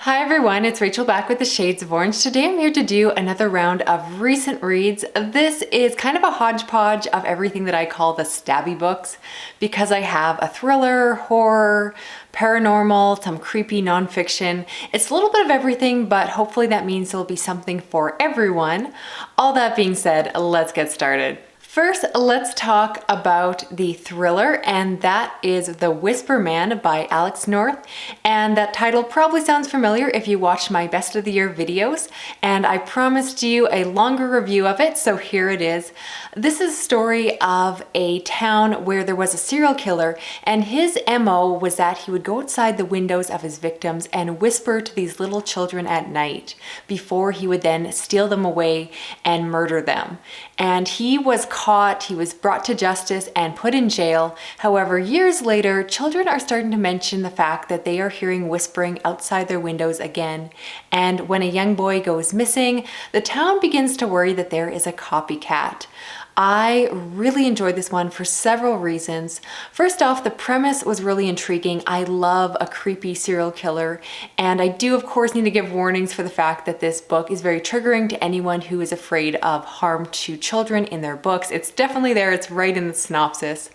Hi everyone, it's Rachel back with the Shades of Orange. Today I'm here to do another round of recent reads. This is kind of a hodgepodge of everything that I call the Stabby books because I have a thriller, horror, paranormal, some creepy nonfiction. It's a little bit of everything, but hopefully that means there'll be something for everyone. All that being said, let's get started. First, let's talk about the thriller, and that is The Whisper Man by Alex North. And that title probably sounds familiar if you watched my Best of the Year videos, and I promised you a longer review of it, so here it is. This is a story of a town where there was a serial killer, and his MO was that he would go outside the windows of his victims and whisper to these little children at night before he would then steal them away and murder them. And he was caught, he was brought to justice and put in jail. However, years later, children are starting to mention the fact that they are hearing whispering outside their windows again. And when a young boy goes missing, the town begins to worry that there is a copycat. I really enjoyed this one for several reasons. First off, the premise was really intriguing. I love a creepy serial killer, and I do of course need to give warnings for the fact that this book is very triggering to anyone who is afraid of harm to children in their books. It's definitely there, it's right in the synopsis.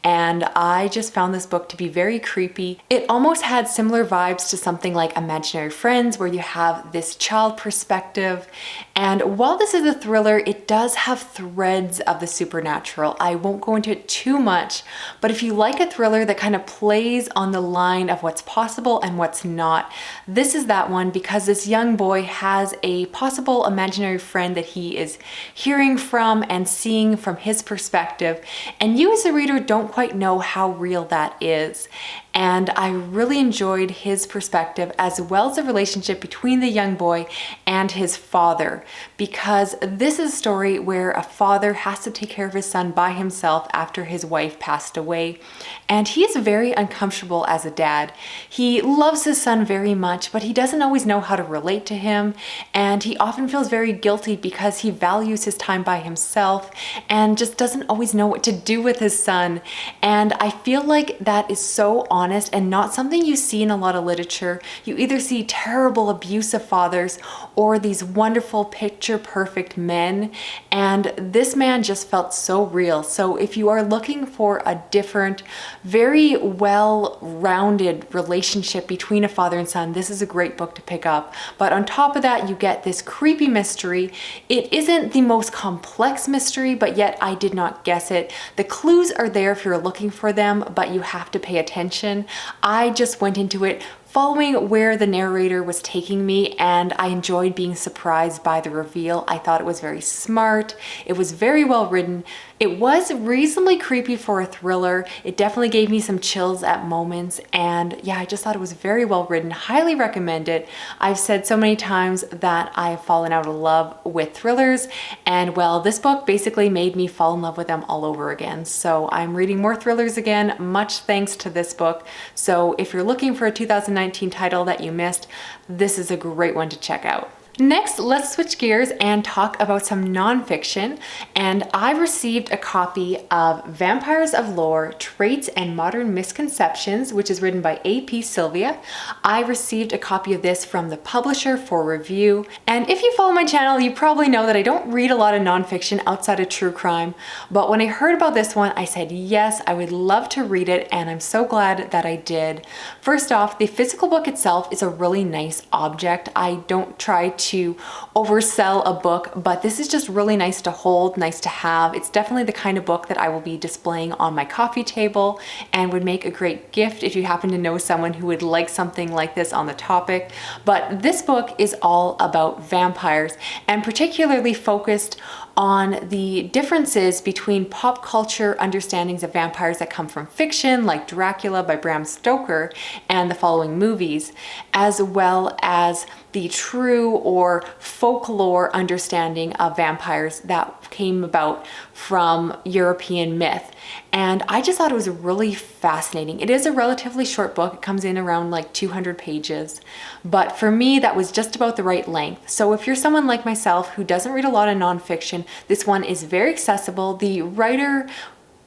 And I just found this book to be very creepy. It almost had similar vibes to something like Imaginary Friends, where you have this child perspective. And while this is a thriller, it does have threads of the supernatural. I won't go into it too much, but if you like a thriller that kind of plays on the line of what's possible and what's not, this is that one, because this young boy has a possible imaginary friend that he is hearing from and seeing from his perspective. And you as a reader don't quite know how real that is. And I really enjoyed his perspective as well as the relationship between the young boy and his father, because this is a story where a father has to take care of his son by himself after his wife passed away. And he is very uncomfortable as a dad. He loves his son very much, but he doesn't always know how to relate to him. And he often feels very guilty because he values his time by himself and just doesn't always know what to do with his son. And I feel like that is so honest and not something you see in a lot of literature. You either see terrible abusive fathers or these wonderful picture perfect men, and this man just felt so real. So if you are looking for a different, very well-rounded relationship between a father and son, this is a great book to pick up. But on top of that, you get this creepy mystery. It isn't the most complex mystery, but yet I did not guess it. The clues are there if you're looking for them, but you have to pay attention. I just went into it following where the narrator was taking me, and I enjoyed being surprised by the reveal. I thought it was very smart. It was very well written. It was reasonably creepy for a thriller. It definitely gave me some chills at moments, and yeah, I just thought it was very well written. Highly recommend it. I've said so many times that I have fallen out of love with thrillers, and well, this book basically made me fall in love with them all over again. So I'm reading more thrillers again, much thanks to this book. So if you're looking for a 2019 title that you missed, this is a great one to check out. Next, let's switch gears and talk about some nonfiction. And I received a copy of Vampires of Lore, Traits and Modern Misconceptions, which is written by A.P. Sylvia. I received a copy of this from the publisher for review. And if you follow my channel, you probably know that I don't read a lot of nonfiction outside of true crime. But when I heard about this one, I said, yes, I would love to read it, and I'm so glad that I did. First off, the physical book itself is a really nice object. I don't try to oversell a book, but this is just really nice to hold, nice to have. It's definitely the kind of book that I will be displaying on my coffee table and would make a great gift if you happen to know someone who would like something like this on the topic. But this book is all about vampires, and particularly focused on the differences between pop culture understandings of vampires that come from fiction, like Dracula by Bram Stoker and the following movies, as well as the true or folklore understanding of vampires that came about from European myth. And I just thought it was really fascinating. It is a relatively short book. It comes in around like 200 pages. But for me, that was just about the right length. So if you're someone like myself who doesn't read a lot of nonfiction, this one is very accessible. The writer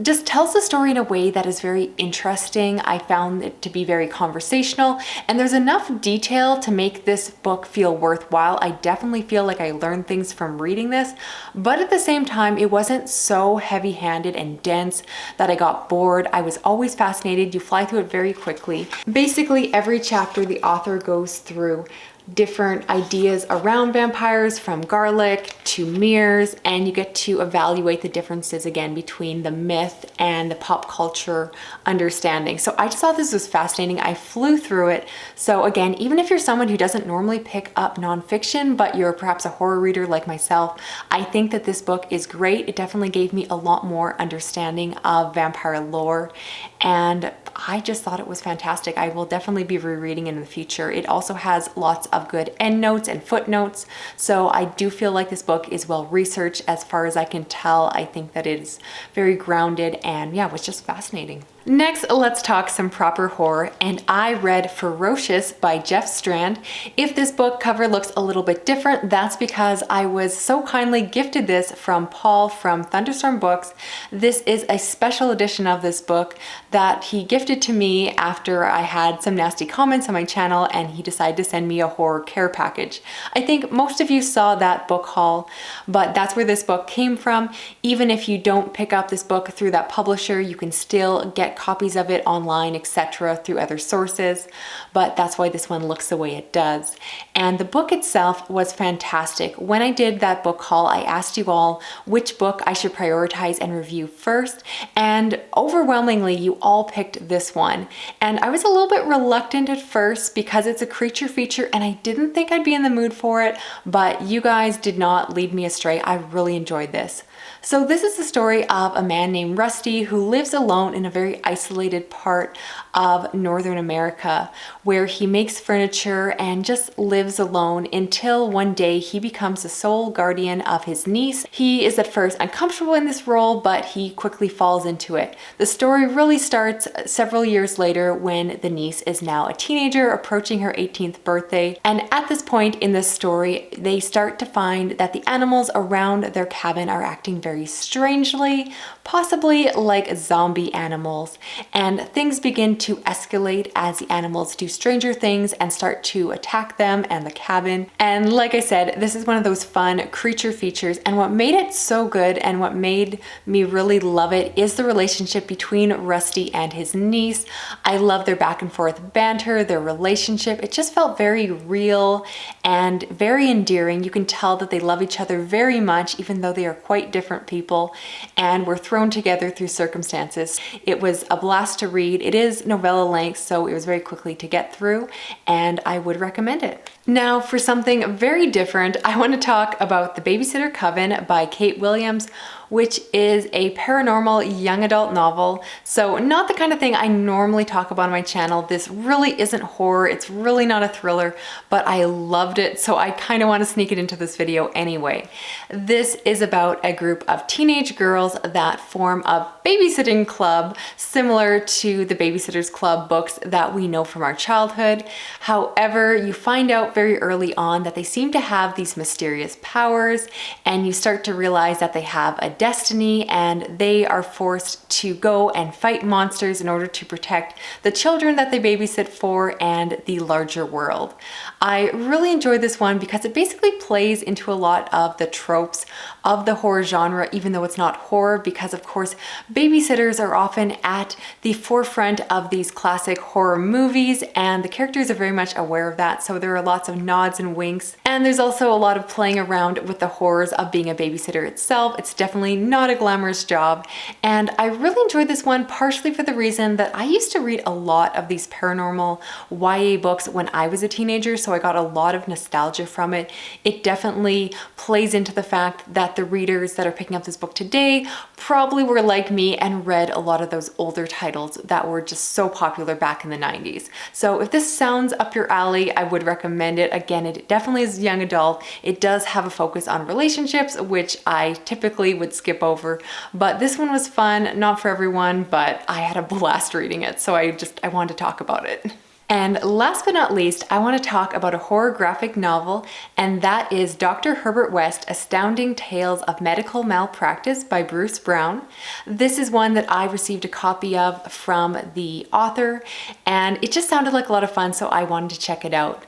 just tells the story in a way that is very interesting. I found it to be very conversational, and there's enough detail to make this book feel worthwhile. I definitely feel like I learned things from reading this, but at the same time, it wasn't so heavy-handed and dense that I got bored. I was always fascinated. You fly through it very quickly. Basically, every chapter the author goes through different ideas around vampires, from garlic to mirrors, and you get to evaluate the differences again between the myth and the pop culture understanding. So I just thought this was fascinating. I flew through it. So again, even if you're someone who doesn't normally pick up nonfiction, but you're perhaps a horror reader like myself, I think that this book is great. It definitely gave me a lot more understanding of vampire lore, and I just thought it was fantastic. I will definitely be rereading it in the future. It also has lots of good endnotes and footnotes, so I do feel like this book is well researched as far as I can tell. I think that it is very grounded, and yeah, it was just fascinating. Next, let's talk some proper horror, and I read Ferocious by Jeff Strand. If this book cover looks a little bit different, that's because I was so kindly gifted this from Paul from Thunderstorm Books. This is a special edition of this book that he gifted to me after I had some nasty comments on my channel, and he decided to send me a horror care package. I think most of you saw that book haul, but that's where this book came from. Even if you don't pick up this book through that publisher, you can still get copies of it online, etc., through other sources, but that's why this one looks the way it does. And the book itself was fantastic. When I did that book haul, I asked you all which book I should prioritize and review first, and overwhelmingly you all picked this one. And I was a little bit reluctant at first because it's a creature feature and I didn't think I'd be in the mood for it, but you guys did not lead me astray. I really enjoyed this. So this is the story of a man named Rusty who lives alone in a very isolated part of Northern America, where he makes furniture and just lives alone until one day he becomes the sole guardian of his niece. He is at first uncomfortable in this role, but he quickly falls into it. The story really starts several years later when the niece is now a teenager approaching her 18th birthday. And at this point in the story, they start to find that the animals around their cabin are acting very strangely, possibly like zombie animals, and things begin to escalate as the animals do stranger things and start to attack them and the cabin. And like I said, this is one of those fun creature features, and what made it so good and what made me really love it is the relationship between Rusty and his niece. I love their back and forth banter, their relationship. It just felt very real and very endearing. You can tell that they love each other very much, even though they are quite different people and were thrown together through circumstances. It was a blast to read. It is novella length, so it was very quickly to get through, and I would recommend it. Now for something very different, I want to talk about The Babysitter Coven by Kate Williams, which is a paranormal young adult novel. So not the kind of thing I normally talk about on my channel. This really isn't horror. It's really not a thriller, but I loved it, so I kind of want to sneak it into this video anyway. This is about a group of teenage girls that form a babysitting club similar to the Babysitter's Club books that we know from our childhood. However, you find out very early on that they seem to have these mysterious powers, and you start to realize that they have a destiny and they are forced to go and fight monsters in order to protect the children that they babysit for and the larger world. I really enjoyed this one because it basically plays into a lot of the tropes of the horror genre, even though it's not horror, because of course babysitters are often at the forefront of these classic horror movies and the characters are very much aware of that, so there are lots of nods and winks, and there's also a lot of playing around with the horrors of being a babysitter itself. It's definitely not a glamorous job, and I really enjoyed this one partially for the reason that I used to read a lot of these paranormal YA books when I was a teenager, so I got a lot of nostalgia from it. It definitely plays into the fact that the readers that are picking up this book today probably were like me and read a lot of those older titles that were just so popular back in the 90s. So if this sounds up your alley, I would recommend it. Again, it definitely is young adult. It does have a focus on relationships, which I typically would skip over, but this one was fun, not for everyone, but I had a blast reading it, so I wanted to talk about it. And last but not least, I want to talk about a horror graphic novel, and that is Dr. Herbert West, Astounding Tales of Medical Malpractice by Bruce Brown. This is one that I received a copy of from the author, and it just sounded like a lot of fun, so I wanted to check it out.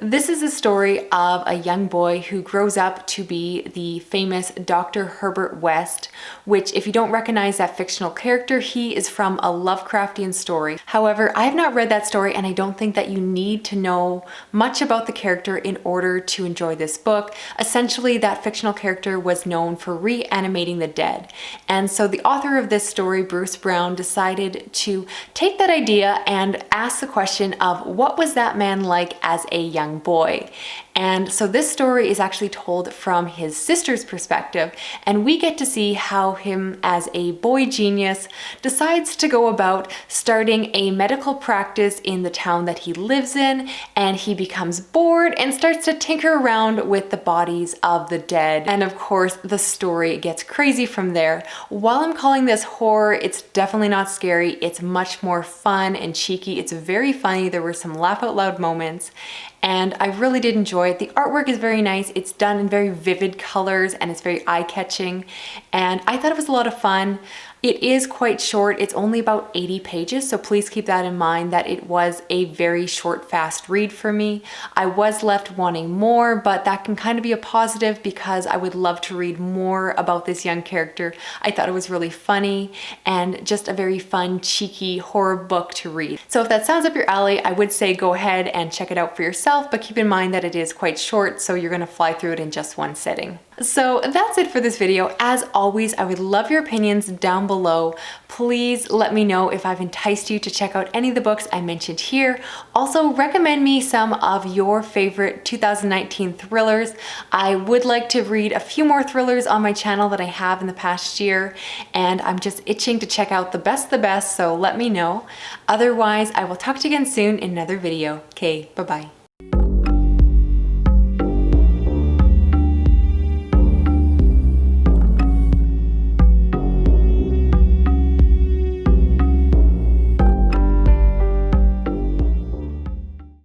This is a story of a young boy who grows up to be the famous Dr. Herbert West, which, if you don't recognize that fictional character, he is from a Lovecraftian story. However, I have not read that story, and I don't think that you need to know much about the character in order to enjoy this book. Essentially, that fictional character was known for reanimating the dead. And so the author of this story, Bruce Brown, decided to take that idea and ask the question of what was that man like as a young boy. And so this story is actually told from his sister's perspective, and we get to see how him as a boy genius decides to go about starting a medical practice in the town that he lives in, and he becomes bored and starts to tinker around with the bodies of the dead. And of course, the story gets crazy from there. While I'm calling this horror, it's definitely not scary. It's much more fun and cheeky. It's very funny. There were some laugh out loud moments, and I really did enjoy it. The artwork is very nice. It's done in very vivid colors and it's very eye-catching, and I thought it was a lot of fun. It is quite short. It's only about 80 pages, so please keep that in mind that it was a very short, fast read for me. I was left wanting more, but that can kind of be a positive because I would love to read more about this young character. I thought it was really funny and just a very fun, cheeky horror book to read. So if that sounds up your alley, I would say go ahead and check it out for yourself, but keep in mind that it is quite short, so you're gonna fly through it in just one sitting. So that's it for this video. As always, I would love your opinions down below. Please let me know if I've enticed you to check out any of the books I mentioned here. Also, recommend me some of your favorite 2019 thrillers. I would like to read a few more thrillers on my channel that I have in the past year, and I'm just itching to check out the best, so let me know. Otherwise, I will talk to you again soon in another video. Okay, bye-bye.